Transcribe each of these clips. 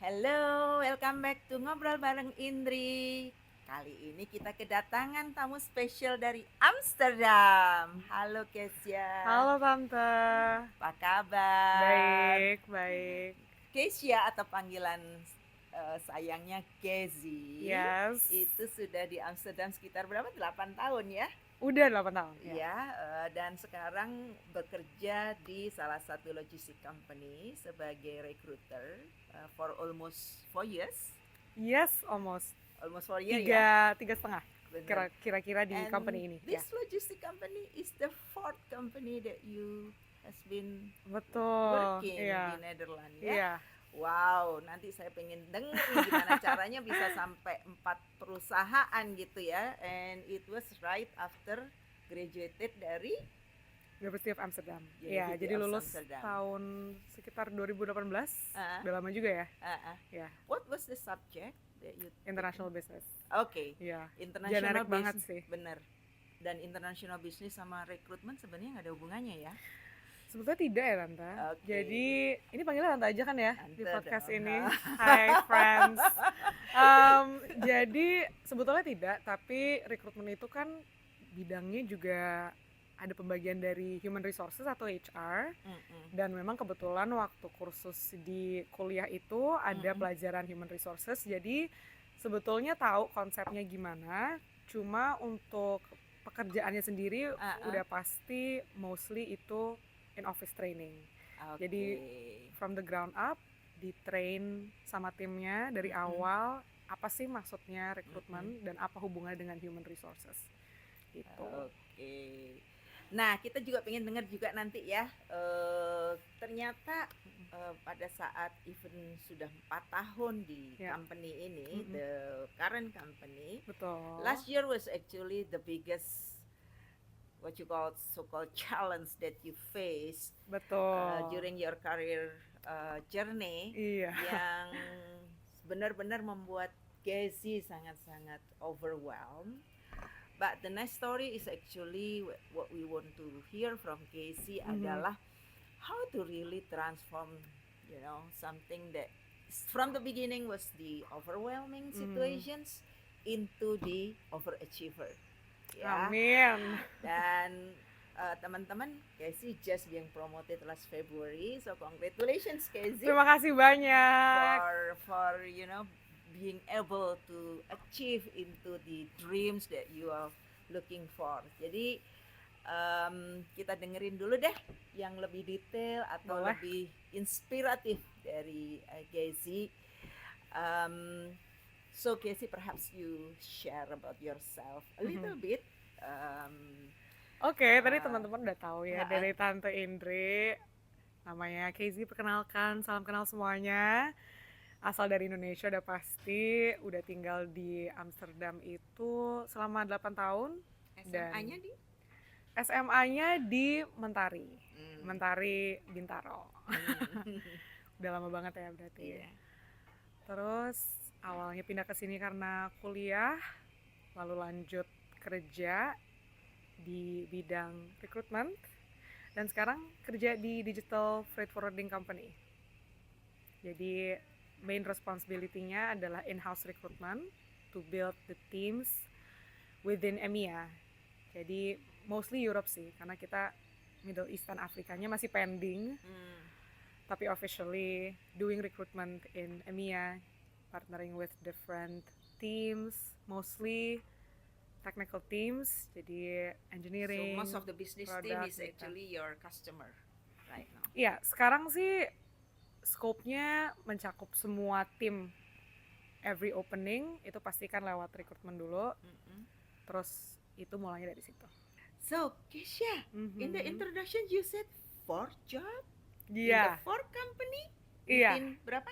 Hello, welcome back to Ngobrol bareng Indri. Kali ini kita kedatangan tamu spesial dari Amsterdam. Halo Kesia, Halo Tante, apa kabar? baik, baik. Kesia atau panggilan sayangnya Kezi Yes, itu sudah di Amsterdam sekitar berapa? 8 tahun ya? udah 8 tahun ya. Ya, dan sekarang bekerja di salah satu logistik company sebagai recruiter for almost 4 years. Yes, almost. Almost 4 year ya, Tiga setengah benar. kira-kira di And company ini ya. this logistic company is the fourth company that you has been Betul, working di iya, Netherlands ya. iya. Wow, nanti saya pengen denger nih gimana caranya bisa sampai 4 perusahaan gitu ya. And it was right after graduated dari University of Amsterdam. Iya, University jadi of lulus Amsterdam. tahun sekitar 2018. Uh, Udah lama juga ya. uh, uh. Ya, What was the subject that you international business. Oke, Iya. international Generik banget business, sih. bener. Dan international business sama rekrutmen sebenarnya nggak ada hubungannya ya. Sebetulnya tidak ya Tante. Oke. Jadi ini panggilnya Tante aja kan ya di Tante podcast dong. ini. Hi friends. Jadi sebetulnya tidak, tapi rekrutmen itu kan bidangnya juga ada pembagian dari human resources atau HR. Dan memang kebetulan waktu kursus di kuliah itu ada pelajaran human resources. Jadi sebetulnya tahu konsepnya gimana. Cuma untuk pekerjaannya sendiri udah pasti mostly itu in office training. Okay. Jadi from the ground up di-train sama timnya dari awal apa sih maksudnya rekrutmen dan apa hubungannya dengan human resources gitu. Oke. Nah, kita juga pengen dengar juga nanti ya. Ternyata pada saat even sudah 4 tahun di company ini, the current company. Betul. Last year was actually the biggest what you call so-called challenge that you face. Betul. During your career journey. Iya. Yang benar-benar membuat Kezi sangat-sangat overwhelmed. But the next story is actually what we want to hear from Casey adalah how to really transform, something that from the beginning was the overwhelming situations into the overachiever. Ya. Amin. Dan teman-teman, Casey just being promoted last February, so congratulations Casey. Terima kasih banyak. For being able to achieve into the dreams that you are looking for. Jadi kita dengerin dulu deh yang lebih detail atau lebih inspiratif dari Casey. So Casey, perhaps you share about yourself a little bit. Oke, tadi teman-teman udah tahu ya dari Tante Indri. Namanya Casey, perkenalkan, salam kenal semuanya. Asal dari Indonesia udah pasti, udah tinggal di Amsterdam itu selama 8 tahun. SMA-nya di? SMA-nya di Mentari. Mentari Bintaro. Udah lama banget ya berarti. Yeah. Terus awalnya pindah ke sini karena kuliah, lalu lanjut kerja di bidang recruitment, dan sekarang kerja di digital freight forwarding company. Jadi main responsibility-nya adalah in-house recruitment to build the teams within EMEA. Jadi mostly Europe sih, karena kita Middle East dan Afrikanya masih pending. Tapi officially doing recruitment in EMEA, partnering with different teams, mostly technical teams, jadi engineering. So most of the business team is gitu. actually your customer right now. Iya, sekarang sih scope-nya mencakup semua tim. Every opening itu pastikan lewat recruitment dulu. Terus itu mulainya dari situ. So, Kesia, in the introduction you said 4 job? Iya. In the 4 company? Iya. Within berapa?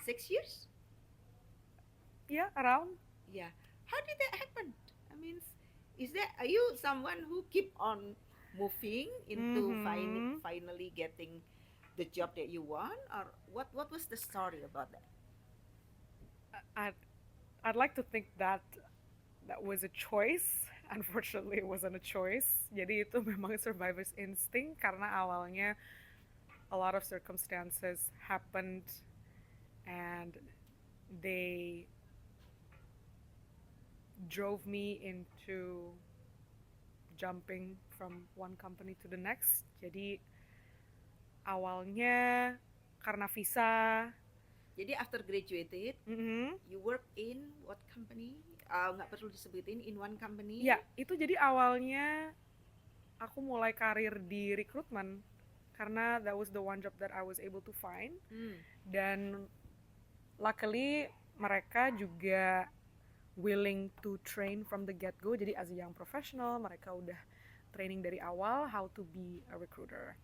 6 years? Yeah, around. Yeah. How did that happen? I mean, are you someone who keep on moving into finally getting the job that you want, or what was the story about that? I'd like to think that was a choice. Unfortunately it wasn't a choice. Jadi itu memang survivor's instinct karena awalnya a lot of circumstances happened and they drove me into jumping from one company to the next. Jadi awalnya karena visa. Jadi after graduated, Mhm. you work in what company? Nggak perlu disebutin, in one company. Ya, itu jadi awalnya aku mulai karir di recruitment karena that was the one job that I was able to find. Dan luckily mereka juga willing to train from the get-go. Jadi as a young professional, mereka udah training dari awal how to be a recruiter.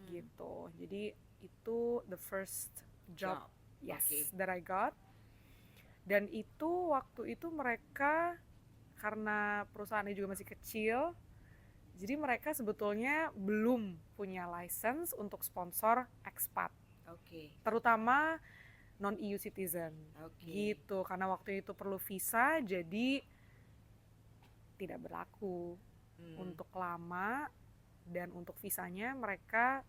Gitu. Jadi itu the first job. Yes, Okay. that I got. Dan itu waktu itu mereka karena perusahaannya juga masih kecil, jadi mereka sebetulnya belum punya license untuk sponsor expat, Oke. terutama non-EU citizen. Oke. Gitu, karena waktu itu perlu visa, jadi tidak berlaku untuk lama, dan untuk visanya mereka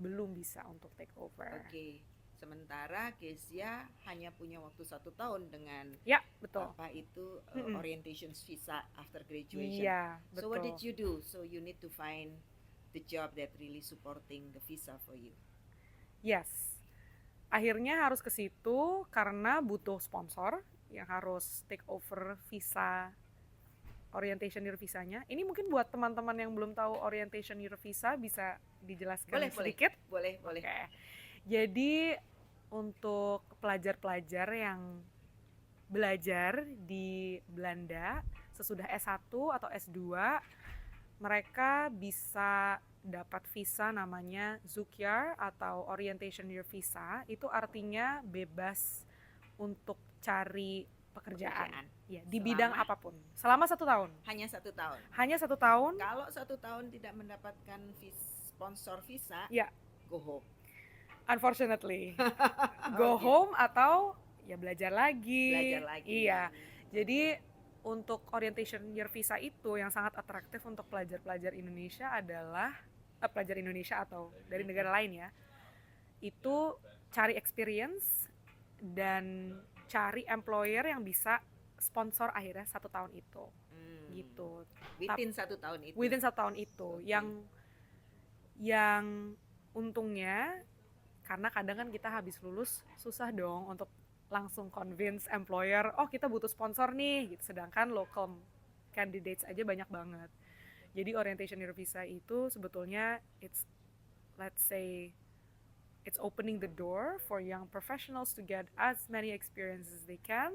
belum bisa untuk take over. Oke. Sementara Kezia hanya punya waktu 1 tahun dengan Ya, betul. apa itu orientation visa after graduation. Iya, So betul. what did you do? So you need to find the job that really supporting the visa for you. Yes. Akhirnya harus ke situ karena butuh sponsor yang harus take over visa, orientation year visanya. Ini mungkin buat teman-teman yang belum tahu orientation year visa bisa dijelaskan sedikit? Boleh. Oke. Jadi untuk pelajar-pelajar yang belajar di Belanda sesudah S1 atau S2, mereka bisa dapat visa namanya Zoekjaar atau Orientation Year Visa. Itu artinya bebas untuk cari pekerjaan. Ya, di bidang apapun. Selama 1 tahun. Hanya 1 tahun. Hanya 1 tahun. Kalau 1 tahun tidak mendapatkan sponsor visa, ya, go home. Unfortunately, go home atau ya belajar lagi. Iya. Jadi untuk orientation year visa itu yang sangat atraktif untuk pelajar-pelajar Indonesia adalah pelajar Indonesia atau dari negara lain ya. Itu cari experience dan cari employer yang bisa sponsor akhirnya 1 tahun itu. Gitu. Within 1 tahun itu. Within 1 tahun itu. Yang untungnya karena kadang kan kita habis lulus susah dong untuk langsung convince employer, oh kita butuh sponsor nih gitu. Sedangkan local candidates aja banyak banget. Jadi orientation year visa itu sebetulnya it's opening the door for young professionals to get as many experiences as they can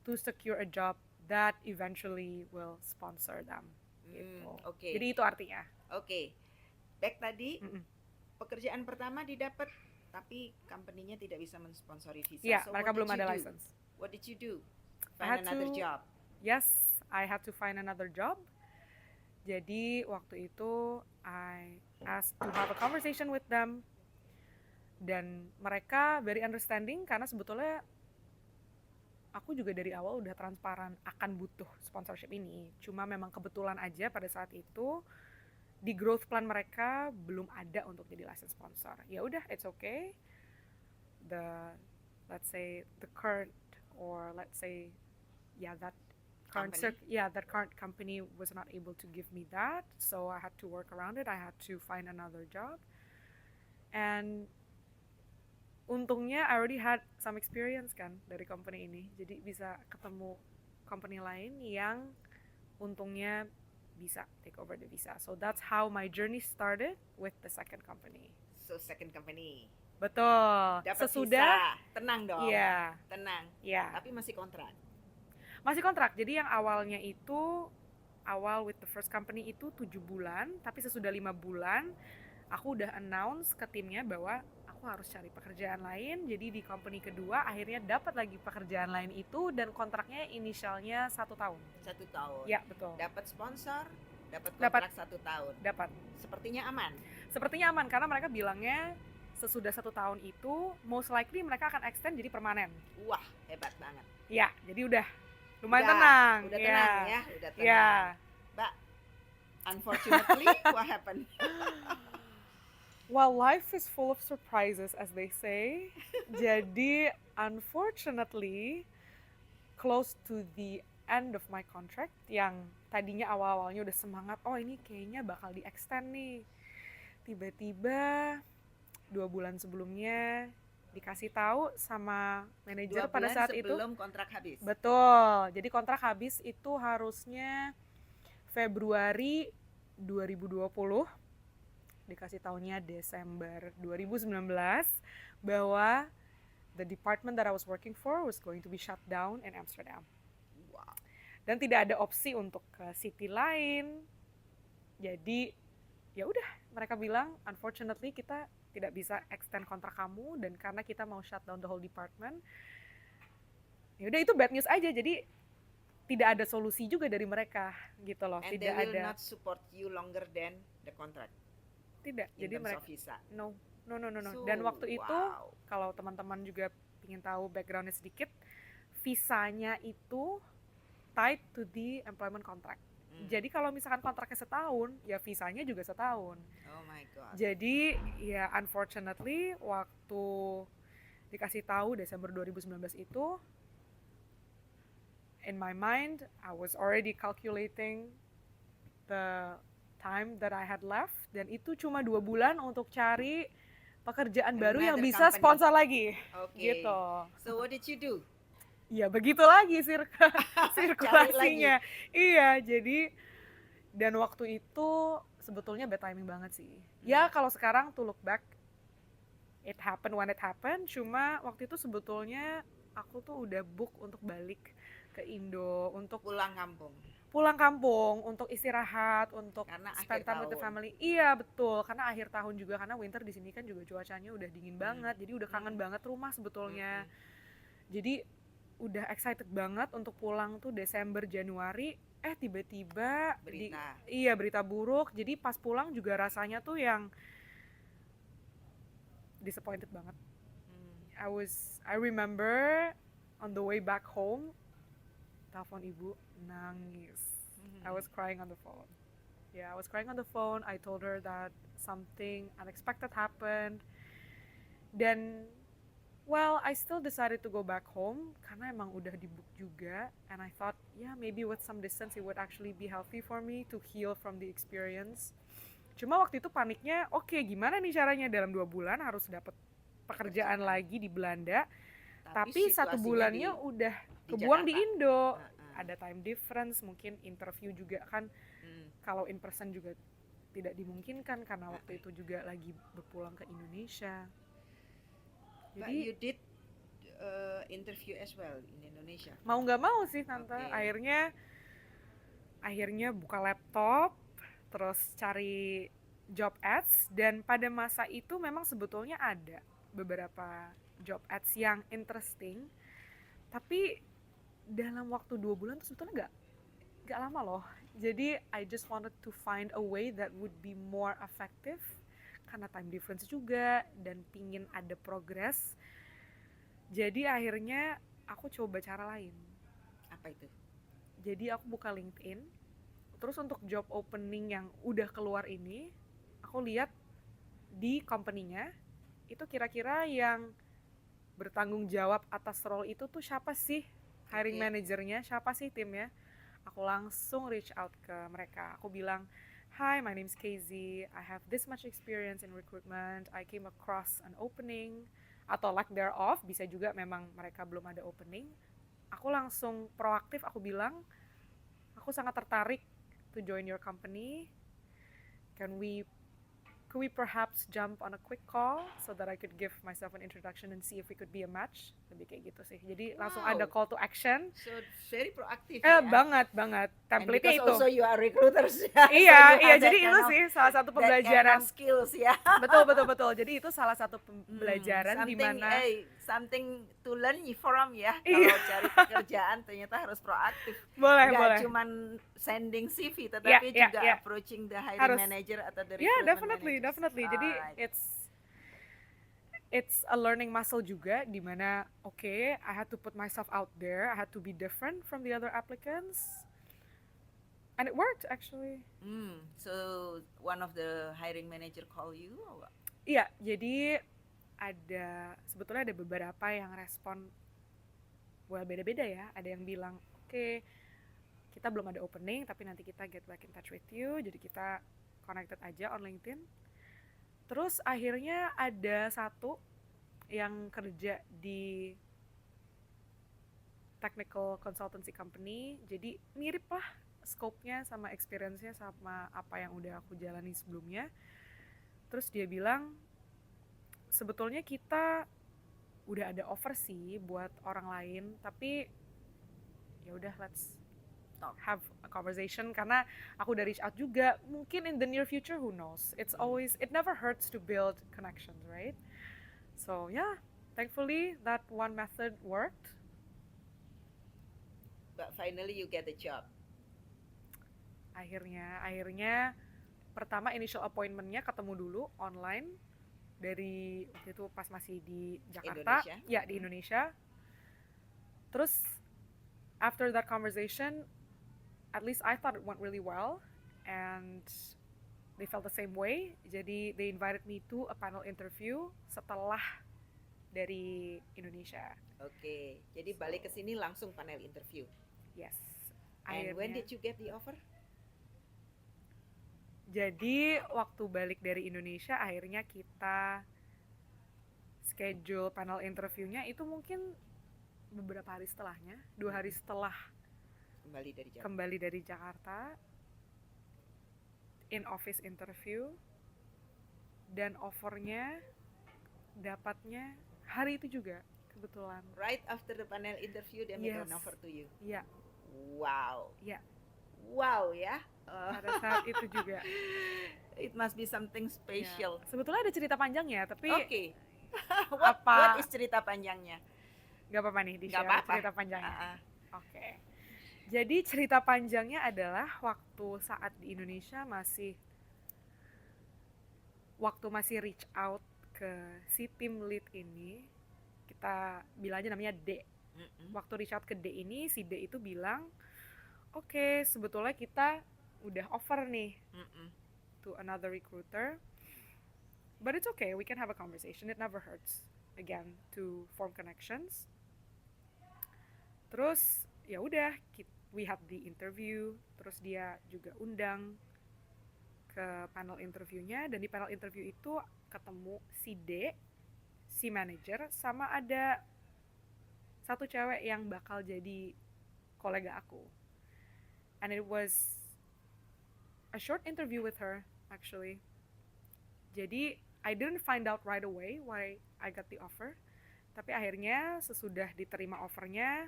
to secure a job that eventually will sponsor them. Gitu. Okay. Jadi itu artinya. Oke. Back tadi pekerjaan pertama didapat tapi company-nya tidak bisa mensponsori visa. Ya, so mereka belum ada license. What did you do? Find another job? Yes, I had to find another job. Jadi waktu itu I asked to have a conversation with them. Dan mereka very understanding karena sebetulnya aku juga dari awal udah transparan akan butuh sponsorship ini. Cuma memang kebetulan aja pada saat itu di growth plan mereka belum ada untuk jadi license sponsor. Ya udah, it's okay. Let's say the current or let's say that current company was not able to give me that, so I had to work around it. I had to find another job. And untungnya I already had some experience kan dari company ini. Jadi bisa ketemu company lain yang untungnya bisa take over the visa. So that's how my journey started with the second company. So second company. Betul. Dapat sesudah visa. Tenang dong. Iya. Tenang. Iya. Tapi masih kontrak. Masih kontrak. Jadi yang awalnya itu with the first company itu 7 bulan, tapi sesudah 5 bulan aku udah announce ke timnya bahwa aku harus cari pekerjaan lain. Jadi di company kedua akhirnya dapat lagi pekerjaan lain itu dan kontraknya inisialnya 1 tahun. 1 tahun. Ya, betul. Dapat sponsor, dapat kontrak 1 tahun. Dapat. Sepertinya aman. Sepertinya aman karena mereka bilangnya sesudah 1 tahun itu most likely mereka akan extend jadi permanen. Wah, hebat banget. Ya, jadi udah lumayan tenang. Udah tenang ya, udah tenang. Ya. Mbak, unfortunately, what happened? Well, life is full of surprises, as they say. Jadi, unfortunately, close to the end of my contract, yang tadinya awal-awalnya udah semangat, oh ini kayaknya bakal di-extend nih. Tiba-tiba 2 bulan sebelumnya dikasih tahu sama 2 manajer pada bulan saat itu. sebelum kontrak habis. Betul. Jadi kontrak habis itu harusnya Februari 2020. Dikasih tahunya Desember 2019 bahwa the department that I was working for was going to be shut down in Amsterdam. Wow. Dan tidak ada opsi untuk ke city lain. Jadi ya udah, mereka bilang unfortunately kita tidak bisa extend kontrak kamu, dan karena kita mau shut down the whole department. Ya udah, itu bad news aja. Jadi tidak ada solusi juga dari mereka gitu loh. And Tidak they will ada. not support you longer than the contract Tidak. in Jadi terms mereka of visa. no. So, Dan waktu itu wow. kalau teman-teman juga ingin tahu backgroundnya sedikit, visanya itu tied to the employment contract. Jadi kalau misalkan kontraknya setahun, ya visanya juga setahun. Oh my god. Jadi ya unfortunately waktu dikasih tahu Desember 2019 itu, in my mind I was already calculating the time that I had left, dan itu cuma 2 bulan untuk cari pekerjaan baru yang Another bisa company. sponsor lagi. Okay. Gitu. So what did you do? Ya begitu lagi sirkulasinya. Iya, jadi dan waktu itu sebetulnya bad timing banget sih. Ya kalau sekarang to look back, it happened when it happened. Cuma waktu itu sebetulnya aku tuh udah book untuk balik ke Indo, untuk Pulang kampung. untuk istirahat, untuk Karena spend akhir time with the tahun. family. Iya betul, karena akhir tahun juga, karena winter di sini kan juga cuacanya udah dingin banget, jadi udah kangen banget rumah sebetulnya. Jadi udah excited banget untuk pulang tuh Desember Januari, tiba-tiba berita buruk. Jadi pas pulang juga rasanya tuh yang disappointed banget. I remember on the way back home, telepon ibu, nangis. I was crying on the phone. Yeah, I was crying on the phone. I told her that something unexpected happened. Dan well, I still decided to go back home karena emang udah di-book juga, and I thought, yeah, maybe with some distance it would actually be healthy for me to heal from the experience. Cuma waktu itu paniknya, oke, gimana nih caranya dalam 2 bulan harus dapat pekerjaan lagi di Belanda, tapi 1 bulannya udah kebuang di Indo. Ada time difference, mungkin interview juga kan, kalau in person juga tidak dimungkinkan karena waktu itu juga lagi berpulang ke Indonesia. But you did interview as well in Indonesia. Mau nggak mau sih tante, akhirnya buka laptop, terus cari job ads, dan pada masa itu memang sebetulnya ada beberapa job ads yang interesting, tapi dalam waktu 2 bulan tuh sebetulnya nggak lama loh. Jadi I just wanted to find a way that would be more effective, karena time difference juga, dan pingin ada progress. Jadi akhirnya aku coba cara lain. Apa itu? Jadi aku buka LinkedIn, terus untuk job opening yang udah keluar ini, aku lihat di company-nya itu kira-kira yang bertanggung jawab atas role itu tuh siapa sih, hiring manajernya, siapa sih timnya. Aku langsung reach out ke mereka. Aku bilang, "Hi, my name's Casey. I have this much experience in recruitment. I came across an opening," atau lack thereof, bisa juga memang mereka belum ada opening. Aku langsung proaktif, aku bilang, aku sangat tertarik to join your company. Could we perhaps jump on a quick call so that I could give myself an introduction and see if we could be a match? Lebih kayak gitu sih. Jadi langsung ada call to action. So very proactive. Ya? Banget. Template-nya itu. Also you are recruiters. Iya. Jadi itu sih salah satu pembelajaran. Skills ya. Betul. Jadi itu salah satu pembelajaran di mana something to learn from ya. Kalau cari pekerjaan ternyata harus proaktif. Boleh. Gak cuman sending CV, tetapi juga approaching the hiring manager atau the recruitment manager. Definitely. Jadi it's a learning muscle juga, di mana I had to put myself out there, I had to be different from the other applicants, and it worked actually. So one of the hiring manager call you or what? Iya, jadi sebetulnya ada beberapa yang respon, beda-beda ya. Ada yang bilang, oke, kita belum ada opening, tapi nanti kita get back in touch with you, jadi kita connected aja on LinkedIn. Terus akhirnya ada satu yang kerja di technical consultancy company, jadi mirip lah scope-nya sama experience-nya sama apa yang udah aku jalani sebelumnya. Terus dia bilang, sebetulnya kita udah ada offer sih buat orang lain, tapi ya udah, let's have a conversation, karena aku udah reach out juga. Mungkin in the near future, who knows, it never hurts to build connections, right? So yeah, thankfully that one method worked. But finally you get the job. Akhirnya pertama initial appointment-nya ketemu dulu online dari waktu itu pas masih di Jakarta, Indonesia. ya di Indonesia. Terus after that conversation, at least I thought it went really well, and they felt the same way. Jadi they invited me to a panel interview setelah dari Indonesia. Oke, jadi balik ke sini langsung panel interview. Yes. And when did you get the offer? Jadi waktu balik dari Indonesia, akhirnya kita schedule panel interviewnya itu mungkin beberapa hari setelahnya, 2 hari setelah kembali dari Jakarta, in office interview, dan offernya dapatnya hari itu juga kebetulan. Right after the panel interview they make an offer to you. Iya. Wow. Iya. Wow ya. Pada saat itu juga. It must be something special. Ya. Sebetulnya ada cerita panjangnya, tapi Oke. What is cerita panjangnya? Gak apa-apa nih di-share cerita panjangnya. Oke. Jadi cerita panjangnya adalah waktu saat di Indonesia waktu masih reach out ke si team lead ini, kita bilangnya namanya D. Waktu reach out ke D ini, si D itu bilang, oke, sebetulnya kita udah offer nih to another recruiter, but it's okay, we can have a conversation, it never hurts again to form connections. Terus ya udah, we had the interview, terus dia juga undang ke panel interviewnya, dan di panel interview itu ketemu si D, si manager, sama ada satu cewek yang bakal jadi kolega aku. And it was a short interview with her actually. Jadi I didn't find out right away why I got the offer, tapi akhirnya sesudah diterima offernya,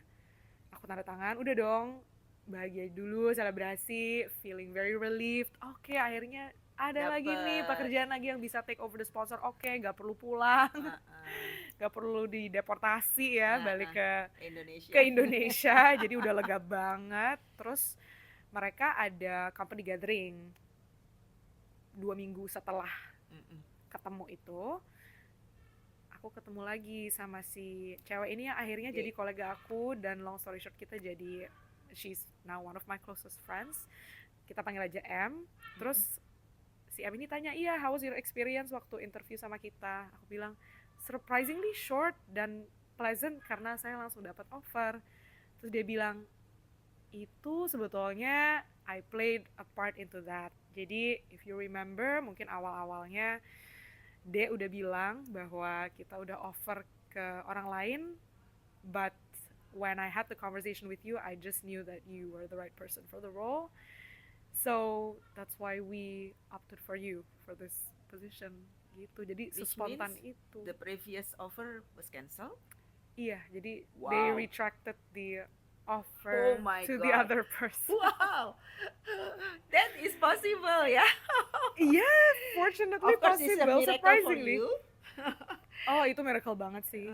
aku tanda tangan, udah dong, bahagia dulu, selebrasi, feeling very relieved. Oke, akhirnya ada lagi nih pekerjaan lagi yang bisa take over the sponsor. Oke, gak perlu pulang, gak perlu dideportasi ya, balik ke Indonesia. Jadi udah lega banget. Terus mereka ada company gathering 2 minggu setelah ketemu itu, aku ketemu lagi sama si cewek ini yang akhirnya jadi kolega aku, dan long story short kita jadi, she's now one of my closest friends. Kita panggil aja M. Terus si M ini tanya, iya, how was your experience waktu interview sama kita? Aku bilang, surprisingly short dan pleasant karena saya langsung dapat offer. Terus dia bilang, itu sebetulnya I played a part into that. Jadi if you remember, mungkin awal-awalnya dia udah bilang bahwa kita udah offer ke orang lain, but when I had the conversation with you, I just knew that you were the right person for the role. So that's why we opted for you for this position. Gitu. Jadi sespontan itu. The previous offer was cancelled? Iya, jadi they retracted the offer to the other person. Wow, that is possible ya? Yeah, fortunately possible, surprisingly. Oh, itu miracle banget sih,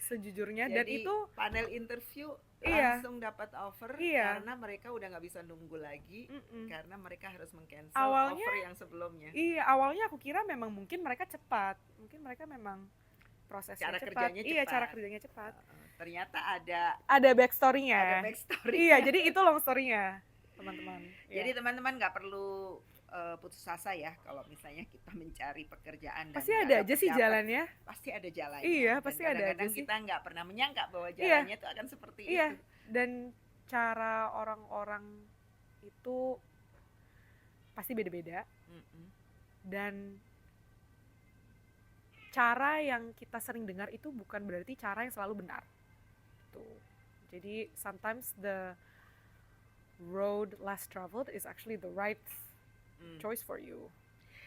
sejujurnya. Jadi, dan itu panel interview langsung dapat offer karena mereka udah nggak bisa nunggu lagi, karena mereka harus meng-cancel offer yang sebelumnya. Iya, awalnya aku kira memang mungkin mereka cepat, mungkin mereka memang prosesnya cepat. Iya, cara kerjanya cepat. Ternyata ada backstory-nya. Iya, jadi itu long story-nya, teman-teman. Jadi teman-teman nggak perlu putus asa ya kalau misalnya kita mencari pekerjaan dan Pasti nggak ada aja sih dapat-dapat. jalannya. Pasti ada jalannya. Iya, Dan pasti ada aja kadang-kadang sih. kita nggak pernah menyangka bahwa Iya, jalannya itu akan seperti iya. itu. Dan cara orang-orang itu pasti beda-beda, Mm-mm. dan cara yang kita sering dengar itu bukan berarti cara yang selalu benar. Tuh. Jadi sometimes the road less traveled is actually the right Mm. choice for you.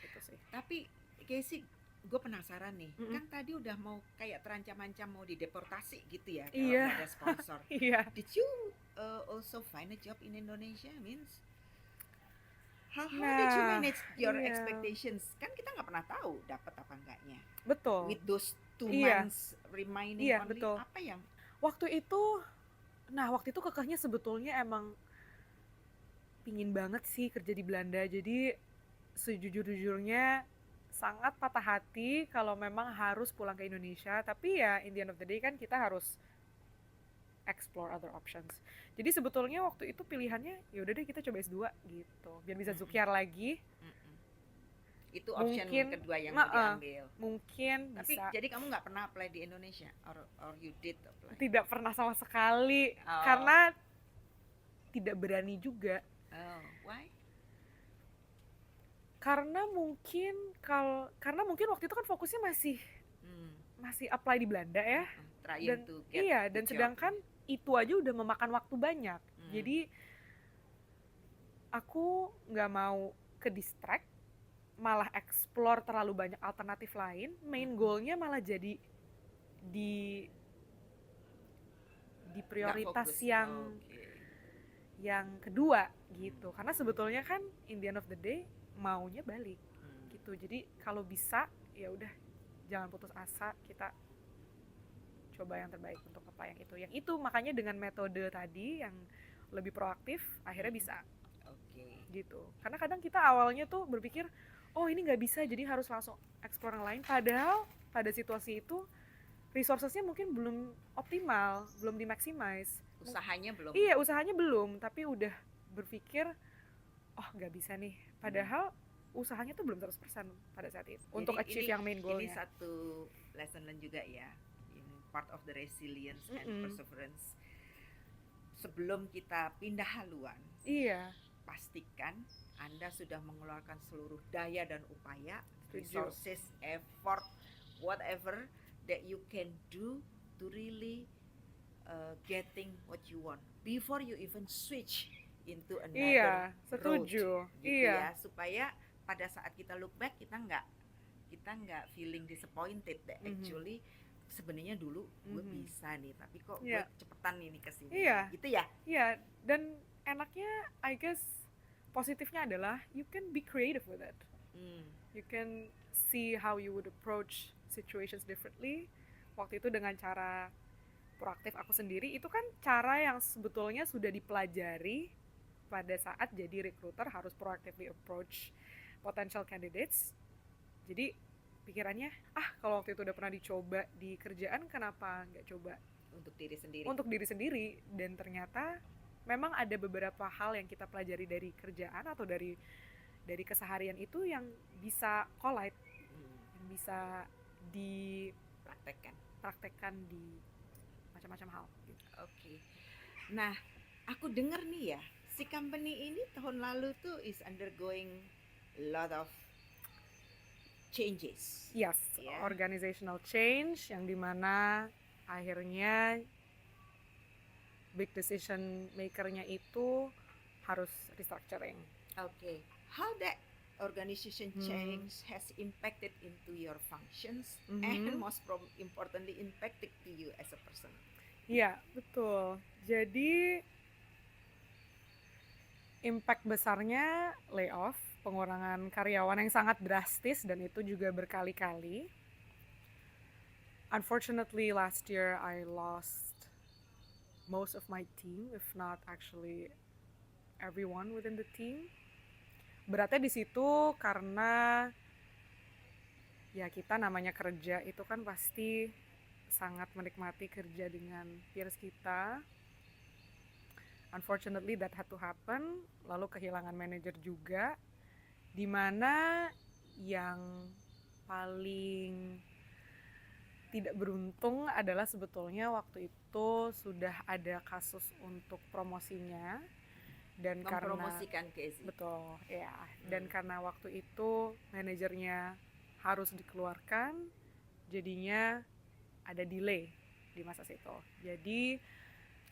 Gitu sih. Tapi Casey, gue penasaran nih. Mm-mm. Kan tadi udah mau kayak terancam-ancam mau dideportasi gitu ya kalau Iya. nggak ada sponsor. Iya. Did you also find a job in Indonesia? Means how did you Nah, manage your iya. expectations? Kan kita nggak pernah tahu dapat apa enggaknya. Betul. With those 2 Iya. months remaining Iya, only, betul. apa yang Waktu itu kekehnya sebetulnya emang pingin banget sih kerja di Belanda. Jadi sejujur-jujurnya sangat patah hati kalau memang harus pulang ke Indonesia. Tapi ya in the end of the day kan kita harus explore other options. Jadi sebetulnya waktu itu pilihannya ya udah deh kita coba S2 gitu. Biar bisa Mm-mm. zukiar lagi. Mm-mm. Itu option Mungkin, kedua yang mau diambil. Mungkin Tapi bisa. jadi kamu nggak pernah apply di Indonesia or you did apply? Tidak pernah sama sekali. Oh. Karena tidak berani juga. Oh, why? Karena mungkin waktu itu kan fokusnya masih apply di Belanda ya. Trying Dan to get iya, the dan job. sedangkan itu aja udah memakan waktu banyak. Jadi aku nggak mau ke distract, malah explore terlalu banyak alternatif lain. Main goalnya malah jadi di prioritas Nggak fokus. yang Okay. yang kedua gitu. Karena sebetulnya kan in the end of the day maunya balik gitu. Jadi kalau bisa ya udah jangan putus asa, kita coba yang terbaik untuk apa yang itu makanya dengan metode tadi yang lebih proaktif akhirnya bisa. Okay. Gitu. Karena kadang kita awalnya tuh berpikir oh ini nggak bisa jadi harus langsung explore yang lain, padahal pada situasi itu resourcesnya mungkin belum optimal, belum dimaximize. Usahanya belum. Iya, usahanya belum, tapi udah berpikir oh nggak bisa nih, padahal usahanya tuh belum 100% pada saat itu untuk achieve yang main goalnya. Ini satu lesson learned juga ya, in part of the resilience and perseverance. Sebelum kita pindah haluan, iya, pastikan Anda sudah mengeluarkan seluruh daya dan upaya, Setuju. resources, effort, whatever that you can do to really getting what you want before you even switch into another iya, setuju. road, gitu Iya. ya, supaya pada saat kita look back kita nggak feeling disappointed that actually sebenarnya dulu gue bisa nih tapi kok gue cepetan ini kesini. Iya. Gitu ya. Iya, dan enaknya I guess positifnya adalah you can be creative with it. You can see how you would approach situations differently. Waktu itu dengan cara proaktif aku sendiri, itu kan cara yang sebetulnya sudah dipelajari pada saat jadi recruiter, harus proactively approach potential candidates. Jadi pikirannya, kalau waktu itu udah pernah dicoba di kerjaan, kenapa nggak coba untuk diri sendiri? Untuk diri sendiri. Dan ternyata memang ada beberapa hal yang kita pelajari dari kerjaan atau dari keseharian itu yang bisa collide, yang bisa dipraktekkan di macam-macam hal. Oke. Nah, aku dengar nih ya, si company ini tahun lalu tuh is undergoing a lot of changes. Yes, organizational change yang dimana akhirnya big decision makernya itu harus restructuring. Okay. How that organization change has impacted into your functions and most importantly impacted to you as a person? Iya, betul. Jadi impact besarnya layoff, pengurangan karyawan yang sangat drastis, dan itu juga berkali-kali. Unfortunately last year I lost most of my team, if not actually everyone within the team. Beratnya di situ karena ya kita namanya kerja itu kan pasti sangat menikmati kerja dengan peers kita. Unfortunately that had to happen. Lalu kehilangan manajer juga dimana yang paling tidak beruntung adalah sebetulnya waktu itu sudah ada kasus untuk promosinya, dan karena Mempromosikan Casey. betul ya, dan karena waktu itu manajernya harus dikeluarkan, jadinya ada delay di masa situ. Jadi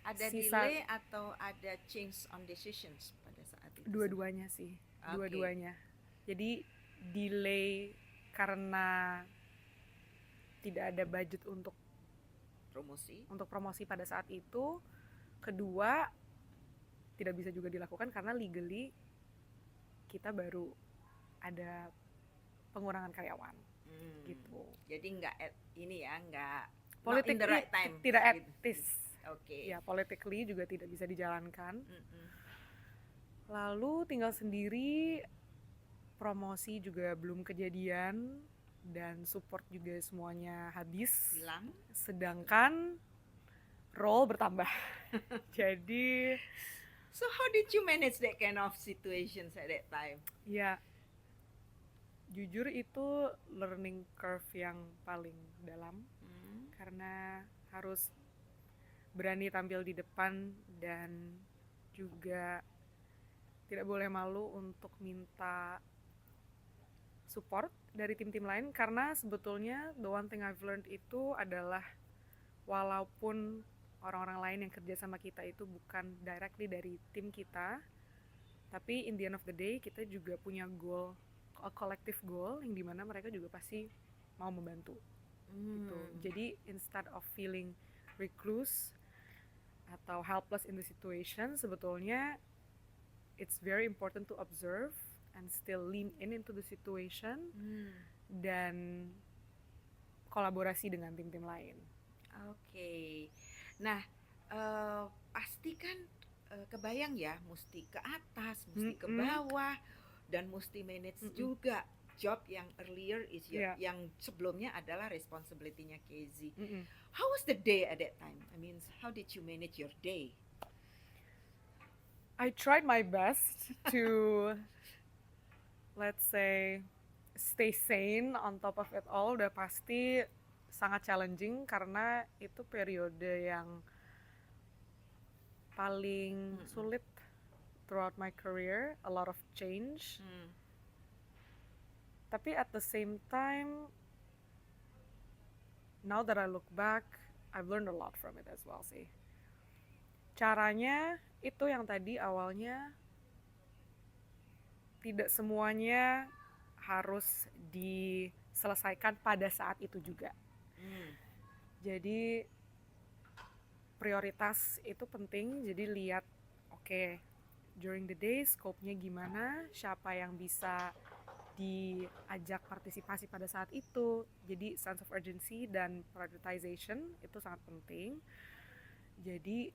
Ada delay atau ada change on decisions pada saat itu? dua-duanya sih. Okay. Dua-duanya. Jadi delay karena tidak ada budget untuk promosi pada saat itu. Kedua, tidak bisa juga dilakukan karena legally kita baru ada pengurangan karyawan. Gitu. Jadi nggak politically in the right time. Tidak etis. Okay. Ya, politically juga tidak bisa dijalankan. Lalu tinggal sendiri, promosi juga belum kejadian, dan support juga semuanya habis. Hilang. Sedangkan role bertambah. Jadi, so how did you manage that kind of situations at that time? Ya, jujur itu learning curve yang paling dalam, karena harus berani tampil di depan dan juga tidak boleh malu untuk minta support dari tim-tim lain, karena sebetulnya the one thing I've learned itu adalah walaupun orang-orang lain yang kerja sama kita itu bukan directly dari tim kita, tapi in the end of the day kita juga punya goal, a collective goal yang dimana mereka juga pasti mau membantu. Gitu. Jadi instead of feeling recluse atau helpless in the situation, sebetulnya it's very important to observe and still lean into the situation dan kolaborasi dengan tim-tim lain. Oke. Nah, pasti kan kebayang ya, mesti ke atas, mesti ke bawah, dan mesti manage juga job yang earlier is yang sebelumnya adalah responsibility-nya Casey. How was the day at that time? I mean, how did you manage your day? I tried my best to, let's say, stay sane on top of it all. Udah pasti sangat challenging karena itu periode yang paling sulit throughout my career, a lot of change. Tapi at the same time, now that I look back, I've learned a lot from it as well sih. Caranya itu yang tadi awalnya tidak semuanya harus diselesaikan pada saat itu juga. Jadi prioritas itu penting, jadi lihat during the day scope-nya gimana, siapa yang bisa diajak partisipasi pada saat itu. Jadi sense of urgency dan prioritization itu sangat penting. Jadi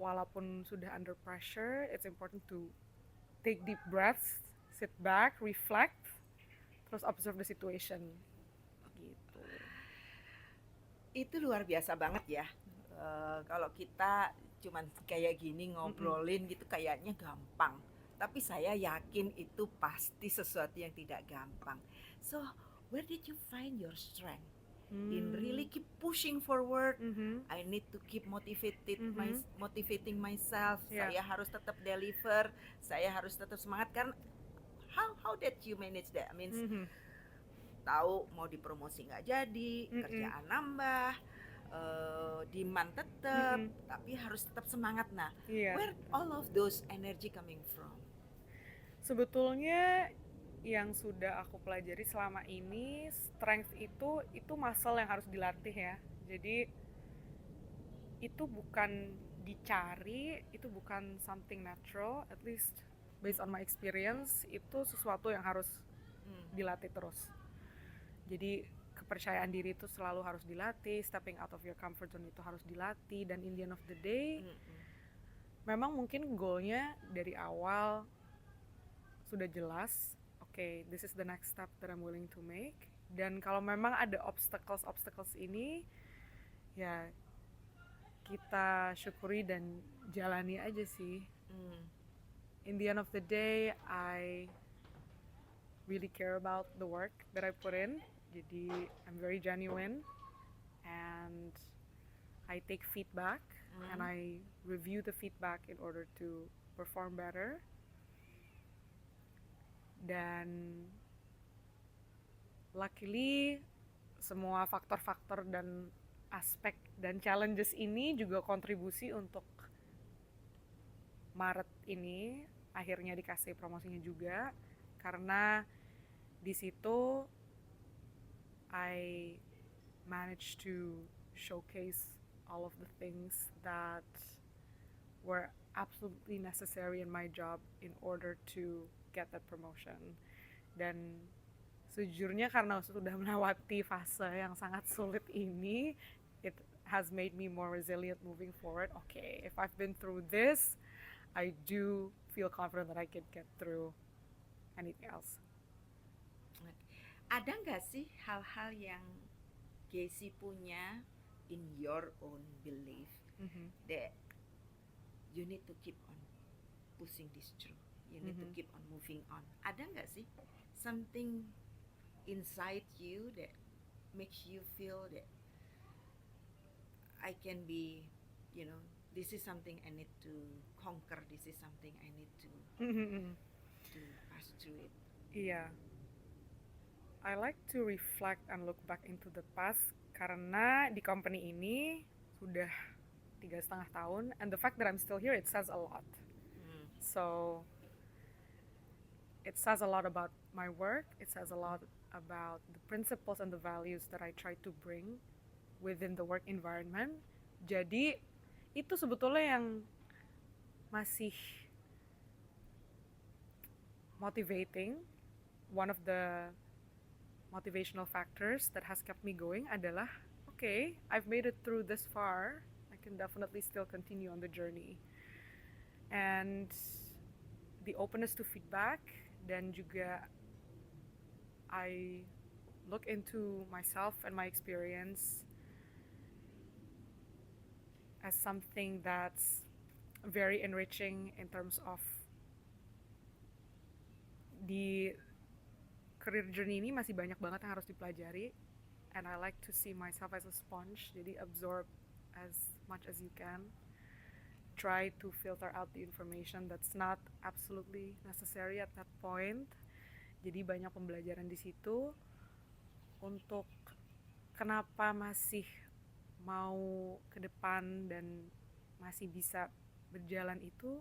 walaupun sudah under pressure, it's important to take deep breaths, sit back, reflect, terus observe the situation. Gitu. Itu luar biasa banget ya. Kalau kita cuman kayak gini ngobrolin gitu kayaknya gampang. Tapi saya yakin itu pasti sesuatu yang tidak gampang. So, where did you find your strength? In really keep pushing forward. I need to keep motivating myself. Saya harus tetap deliver. Saya harus tetap semangat. Karena how did you manage that? I mean, tahu mau dipromosi nggak jadi, kerjaan nambah, demand tetap, tapi harus tetap semangat. Nah, where all of those energy coming from? Sebetulnya yang sudah aku pelajari selama ini, strength itu muscle yang harus dilatih ya. Jadi itu bukan dicari, itu bukan something natural, at least based on my experience, itu sesuatu yang harus dilatih terus. Jadi kepercayaan diri itu selalu harus dilatih, stepping out of your comfort zone itu harus dilatih, dan in the end of the day memang mungkin goalnya dari awal sudah jelas, this is the next step that I'm willing to make. Dan kalau memang ada obstacles ini, ya kita syukuri dan jalani aja sih. In the end of the day, I really care about the work that I put in. Jadi I'm very genuine and I take feedback and I review the feedback in order to perform better. Dan luckily semua faktor-faktor dan aspek dan challenges ini juga kontribusi untuk Maret ini akhirnya dikasih promosinya juga, karena di situ I managed to showcase all of the things that were absolutely necessary in my job in order to get that promotion. Dan sejujurnya karena sudah melewati fase yang sangat sulit ini, it has made me more resilient moving forward. Okay, if I've been through this, I do feel confident that I can get through anything else. Ada nggak sih hal-hal yang Casey punya in your own belief that you need to keep on pushing this through, you need to keep on moving on? Ada nggak sih something inside you that makes you feel that I can be, this is something I need to conquer, this is something I need to pass through it? Iya. I like to reflect and look back into the past karena di company ini sudah 3,5 tahun, and the fact that I'm still here, it says a lot. So it says a lot about my work, it says a lot about the principles and the values that I try to bring within the work environment. Jadi itu sebetulnya yang masih motivating. One of the motivational factors that has kept me going adalah, okay, I've made it through this far, I can definitely still continue on the journey. And the openness to feedback, dan juga I look into myself and my experience as something that's very enriching in terms of di career journey ini masih banyak banget yang harus dipelajari, and I like to see myself as a sponge, jadi absorb as much as you can, try to filter out the information that's not absolutely necessary at that point. Jadi banyak pembelajaran di situ untuk kenapa masih mau ke depan dan masih bisa berjalan itu.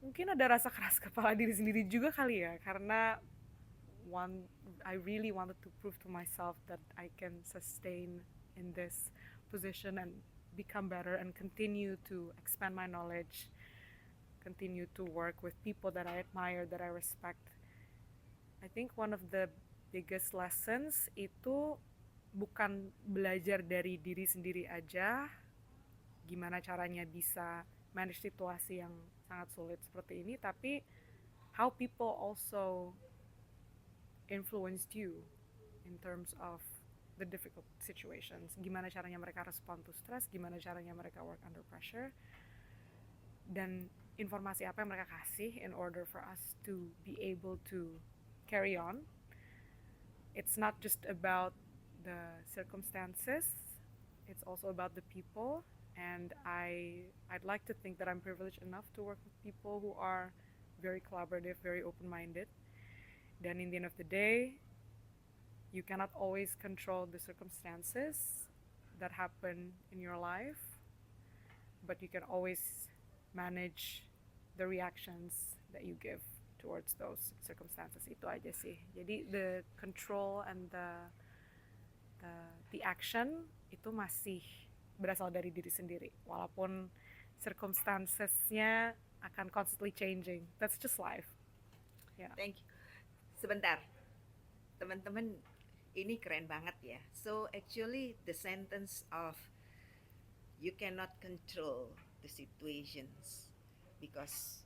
Mungkin ada rasa keras kepala diri sendiri juga kali ya, karena I really wanted to prove to myself that I can sustain in this position and become better and continue to expand my knowledge, continue to work with people that I admire, that I respect. I think one of the biggest lessons itu bukan belajar dari diri sendiri aja, gimana caranya bisa manage situasi yang sangat sulit seperti ini, tapi how people also influenced you in terms of the difficult situations, gimana caranya mereka respond to stress, gimana caranya mereka work under pressure, dan informasi apa yang mereka kasih in order for us to be able to carry on. It's not just about the circumstances, it's also about the people, and I'd like to think that I'm privileged enough to work with people who are very collaborative, very open-minded. Then in the end of the day, you cannot always control the circumstances that happen in your life, but you can always manage the reactions that you give towards those circumstances. Itu aja sih. Jadi the control and the action itu masih berasal dari diri sendiri, walaupun circumstancesnya akan constantly changing. That's just life. Yeah. Thank you. Sebentar, teman-teman, ini keren banget ya. So actually the sentence of you cannot control the situations because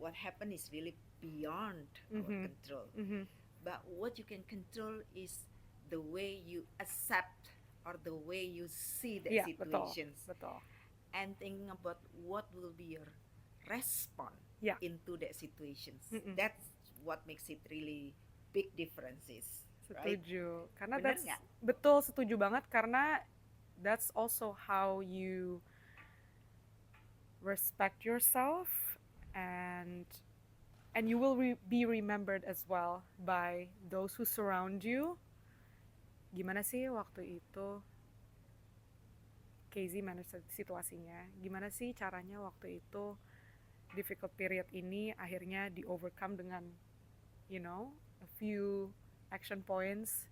what happened is really beyond our control. But what you can control is the way you accept or the way you see the situations. Betul. And thinking about what will be your response into the situations. That's what makes it really big differences, right? Setuju. Karena Bener that's nggak? betul, setuju banget, karena that's also how you respect yourself, and you will be remembered as well by those who surround you. Gimana sih waktu itu Casey manage situasinya? Gimana sih caranya waktu itu difficult period ini akhirnya di overcome dengan a few action points.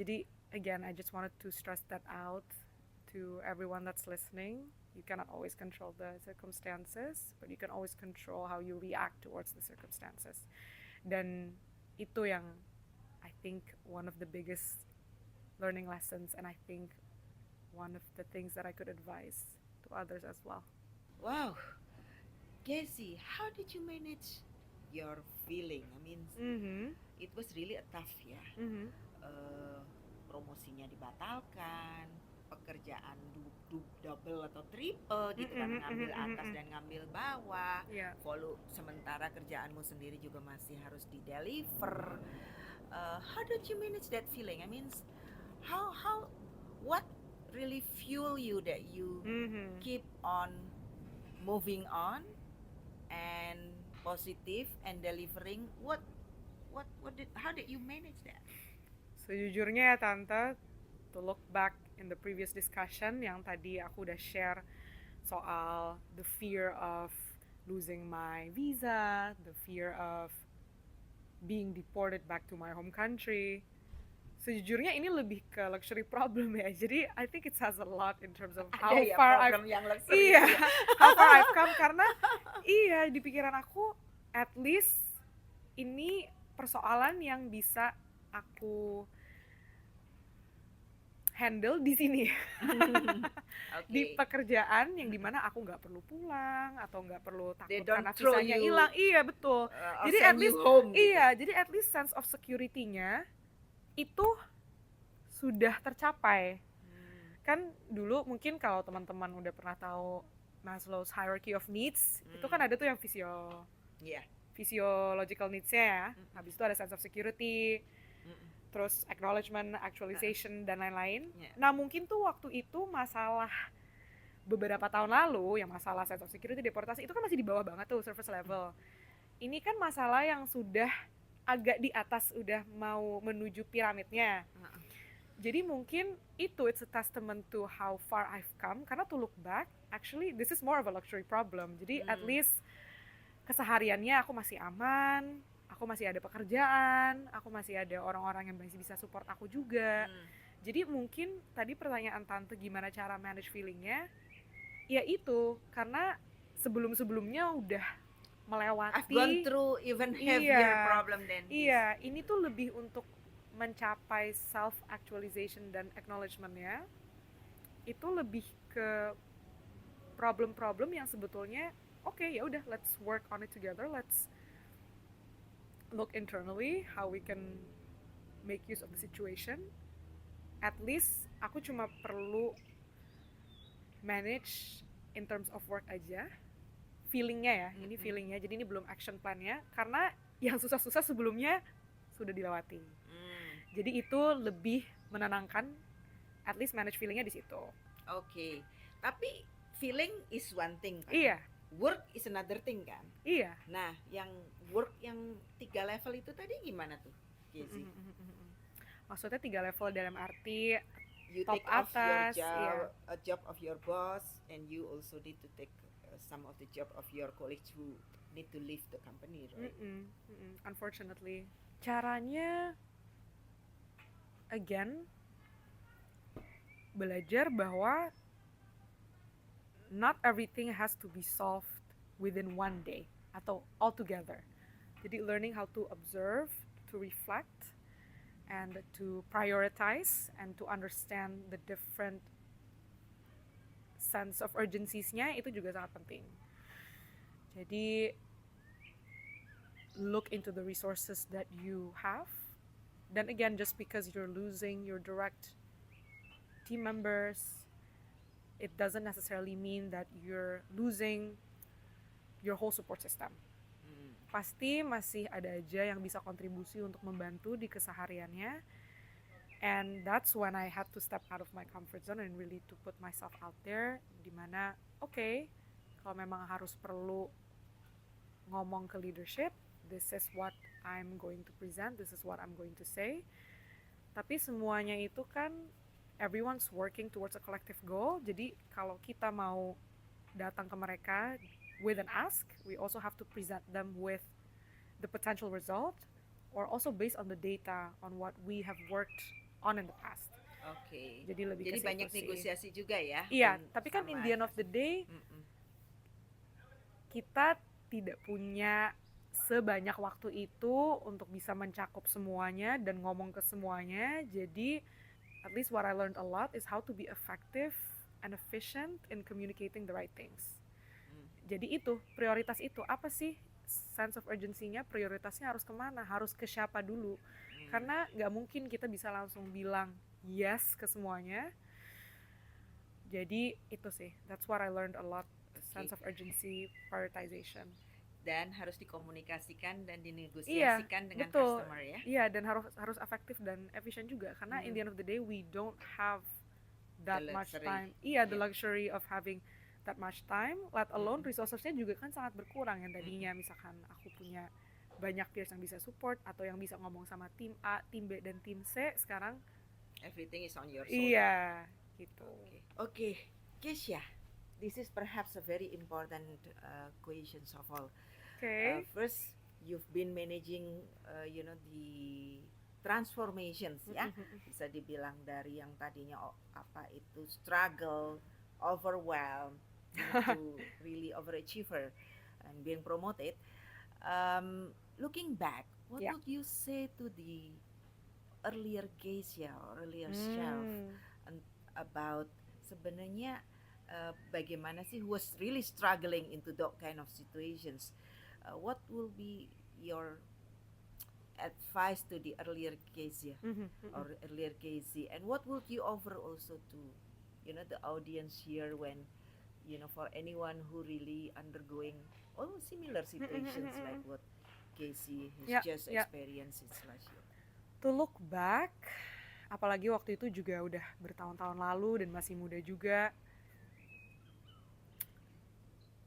Jadi again, I just wanted to stress that out to everyone that's listening. You cannot always control the circumstances, but you can always control how you react towards the circumstances. Dan itu yang I think one of the biggest learning lessons, and I think one of the things that I could advise to others as well. Wow, Casey, how did you manage your feeling? I mean, it was really a tough ya. Promosinya dibatalkan, pekerjaan double atau triple gitu kan, ngambil atas dan ngambil bawah. Yeah. Sementara kerjaanmu sendiri juga masih harus di-deliver. How did you manage that feeling? I mean, what really fuel you that you keep on moving on and positive and delivering? How did you manage that? Sejujurnya ya Tante, to look back in the previous discussion yang tadi aku udah share soal the fear of losing my visa, the fear of being deported back to my home country. Sejujurnya ini lebih ke luxury problem ya. Jadi I think it says a lot in terms of how far I've how far I've come, karena di pikiran aku at least ini persoalan yang bisa aku handle di sini. Di pekerjaan yang dimana aku nggak perlu pulang atau nggak perlu takut karena visanya hilang. Iya betul. Jadi at least jadi at least sense of security-nya itu sudah tercapai. Kan dulu mungkin kalau teman-teman udah pernah tahu Maslow's hierarchy of needs, itu kan ada tuh yang physiological needs-nya ya. Habis itu ada sense of security, terus acknowledgement, actualization, dan lain-lain. Nah mungkin tuh waktu itu masalah beberapa tahun lalu, yang masalah sense of security, deportasi, itu kan masih di bawah banget tuh, surface level. Ini kan masalah yang sudah agak di atas, udah mau menuju piramidnya. Jadi mungkin itu, it's a testament to how far I've come, karena to look back, actually this is more of a luxury problem. Jadi at least kesehariannya aku masih aman, aku masih ada pekerjaan, aku masih ada orang-orang yang masih bisa support aku juga. Jadi mungkin tadi pertanyaan Tante gimana cara manage feelingnya, ya itu, karena sebelum-sebelumnya udah melewati. I've gone through even heavier problem than this. Iya, ini tuh lebih untuk mencapai self-actualization dan acknowledgement-nya, itu lebih ke problem-problem yang sebetulnya, oke, ya udah, let's work on it together, let's look internally how we can make use of the situation. At least aku cuma perlu manage in terms of work aja, feelingnya ya, ini feelingnya, jadi ini belum action plan-nya, karena yang susah-susah sebelumnya sudah dilewati. Jadi itu lebih menenangkan, at least manage feelingnya di situ. Oke. Tapi feeling is one thing kan? Iya. Work is another thing kan? Iya. Nah, yang work yang 3 level itu tadi gimana tuh, Casey? Maksudnya 3 level dalam arti you top take off atas, your job, iya. a job of your boss, and you also need to take some of the job of your colleagues who need to leave the company, right? Unfortunately, caranya again belajar bahwa not everything has to be solved within one day atau all together. Jadi learning how to observe, to reflect, and to prioritize, and to understand the different sense of urgencies-nya, itu juga sangat penting. Jadi look into the resources that you have. Then again, just because you're losing your direct team members, it doesn't necessarily mean that you're losing your whole support system. pasti masih ada aja yang bisa kontribusi untuk membantu di kesehariannya. And that's when I had to step out of my comfort zone and really to put myself out there, dimana okay, kalau memang harus perlu ngomong ke leadership, this is what I'm going to present, this is what I'm going to say. Tapi semuanya itu kan everyone's working towards a collective goal. Jadi kalau kita mau datang ke mereka with an ask, we also have to present them with the potential result, or also based on the data on what we have worked on in the past. Oke. Jadi lebih Jadi ke banyak situ sih. negosiasi juga ya. Iya, dan tapi kan in sama the end of the day Mm-mm. kita tidak punya sebanyak waktu itu untuk bisa mencakup semuanya dan ngomong ke semuanya. Jadi at least what I learned a lot is how to be effective and efficient in communicating the right things. Jadi itu, prioritas itu apa sih? Sense of urgency-nya, prioritasnya harus kemana? Harus ke siapa dulu? Karena nggak mungkin kita bisa langsung bilang yes ke semuanya. Jadi itu sih, that's what I learned a lot. Sense of urgency, prioritization. Dan harus dikomunikasikan dan dinegosiasikan dengan betul. customer ya. Iya, dan harus efektif dan efisien juga. Karena in the end of the day, we don't have that much time. Iya, the luxury of having that much time, let alone resourcesnya juga kan sangat berkurang. Yang tadinya misalkan aku punya banyak peers yang bisa support atau yang bisa ngomong sama tim A, tim B, dan tim C, sekarang everything is on your shoulder. Iya, gitu. Okay. Keisha, this is perhaps a very important question of all. Okay. First, you've been managing, the transformations ya, bisa dibilang dari yang tadinya apa itu struggle, overwhelmed, to really overachiever and being promoted. Looking back, what would you say to the earlier Keisha or earlier self about sebenarnya bagaimana sih who was really struggling into that kind of situations? What will be your advice to the earlier Keisha or earlier Casey, and what would you offer also to the audience here when for anyone who really undergoing similar situations like what Casey has just experienced since last year? To look back, apalagi waktu itu juga udah bertahun-tahun lalu dan masih muda juga,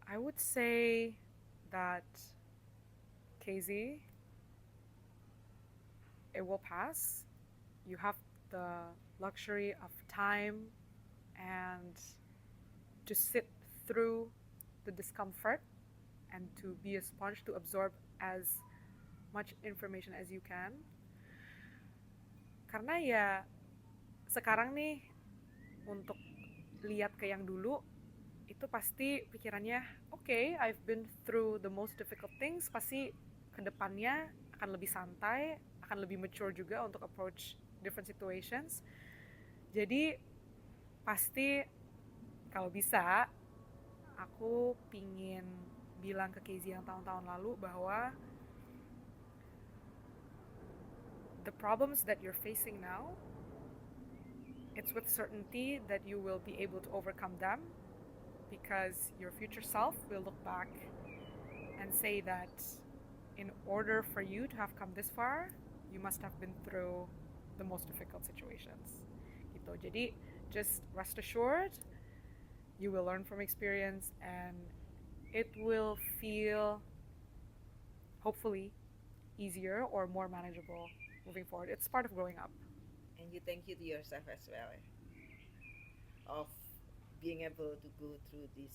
I would say that Casey, it will pass. You have the luxury of time and to sit through the discomfort and to be a sponge to absorb as much information as you can. Karena ya sekarang nih untuk lihat ke yang dulu itu pasti pikirannya okay, I've been through the most difficult things, pasti kedepannya akan lebih santai, akan lebih mature juga untuk approach different situations. Jadi pasti kalau bisa aku pingin bilang ke Casey yang tahun-tahun lalu bahwa the problems that you're facing now, it's with certainty that you will be able to overcome them, because your future self will look back and say that in order for you to have come this far, you must have been through the most difficult situations. Gitu. Jadi just rest assured, you will learn from experience and it will feel hopefully easier or more manageable moving forward. It's part of growing up. And you thank you to yourself as well of being able to go through this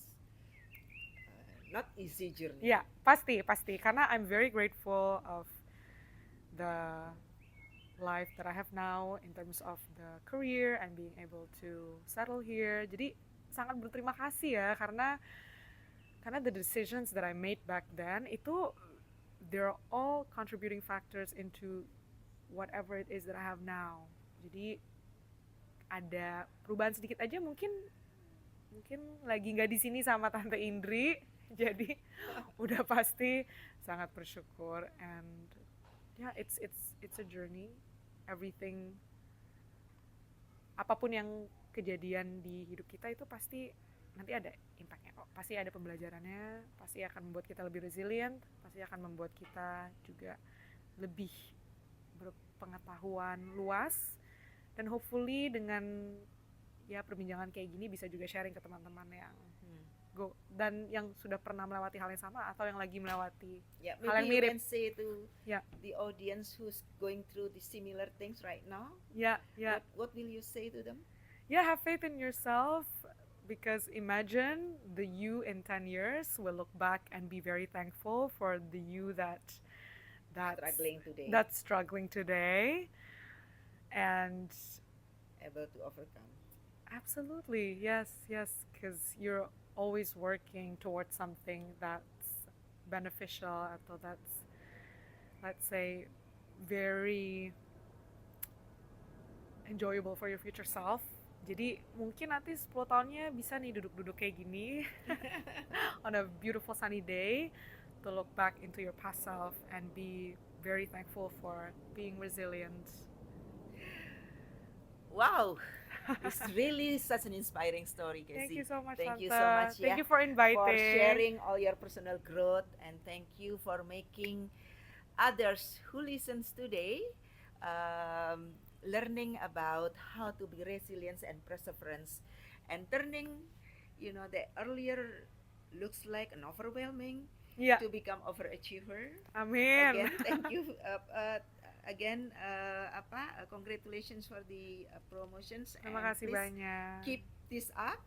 not easy journey. Yeah, pasti. Karena I'm very grateful of the life that I have now in terms of the career and being able to settle here. Jadi sangat berterima kasih ya karena the decisions that I made back then itu they're all contributing factors into whatever it is that I have now. Jadi ada perubahan sedikit aja mungkin lagi nggak di sini sama Tante Indri, jadi udah pasti sangat bersyukur. And yeah, it's a journey. Everything, apapun yang kejadian di hidup kita itu pasti nanti ada impactnya kok. Pasti ada pembelajarannya, pasti akan membuat kita lebih resilient, pasti akan membuat kita juga lebih berpengetahuan luas, dan hopefully dengan ya perbincangan kayak gini bisa juga sharing ke teman-teman yang dan yang sudah pernah melewati hal yang sama atau yang lagi melewati Yeah, hal yang maybe you mirip. can say to Yeah. the audience who's going through the similar things right now. Yeah. What will you say to them? Yeah, have faith in yourself, because imagine the you in 10 years will look back and be very thankful for the you that's struggling today and able to overcome. Absolutely, yes, because you're always working towards something that's beneficial atau that's, let's say, very enjoyable for your future self. Jadi mungkin nanti 10 tahunnya bisa nih duduk-duduk kayak gini on a beautiful sunny day to look back into your past self and be very thankful for being resilient. Wow, it's really such an inspiring story, Casey. Thank you so much, Thank you Tante. so much, Thank you for inviting. for sharing all your personal growth, and thank you for making others who listens today learning about how to be resilient and perseverance, and turning, the earlier looks like an overwhelming to become overachiever. Amin. Again, thank you. Congratulations for the promotions. Terima kasih banyak. Keep this up.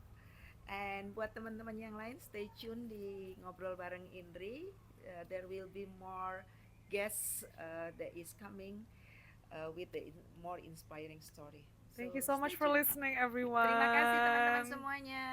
And buat teman-teman yang lain, stay tune di Ngobrol Bareng Indri. There will be more guests that is coming with the more inspiring story. Thank you so much for listening, everyone. Terima kasih teman-teman semuanya.